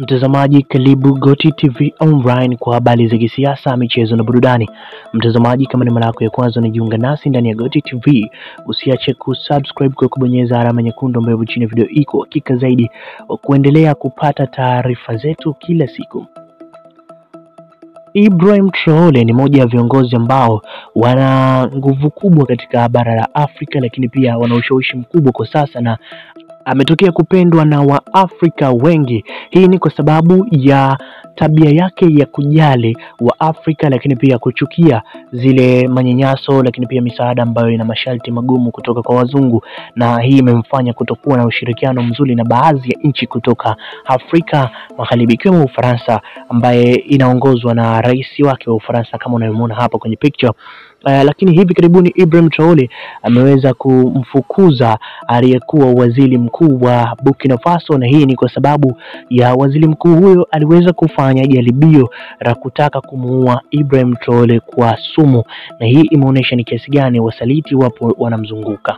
Mtazamaji, karibu Goti TV Online kwa habari za kisiasa, michezo na burudani. Mtazamaji, kama ni mara yako ya kwanza unajiunga nasi ndani ya Goti TV, usiache kusubscribe kwa kubonyeza alama nyekundu ambayo chini ya video iko, hakika zaidi kuendelea kupata taarifa zetu kila siku. Ibrahim Traore ni moja ya viongozi ambao wana nguvu kubwa katika bara la Afrika, lakini pia wana ushawishi mkubwa kwa sasa na ametokea kupendwa na Waafrika wengi. Hii ni kwa sababu ya tabia yake ya kujali Waafrika, lakini pia kuchukia zile manyanyaso, lakini pia misaada ambayo ina masharti magumu kutoka kwa wazungu, na hii imemfanya kutokuwa na ushirikiano mzuri na baadhi ya nchi kutoka Afrika Magharibi, ikiwemo Ufaransa ambaye inaongozwa na rais wake wa Ufaransa kama unavyomuona hapa kwenye picture. Lakini hivi karibuni Ibrahim Traore ameweza kumfukuza aliyekuwa waziri mkuu wa Burkina Faso, na hii ni kwa sababu ya waziri mkuu huyo aliweza kufanya jaribio la kutaka kumuua Ibrahim Traore kwa sumu, na hii imeonyesha ni kiasi gani wasaliti wapo wanamzunguka.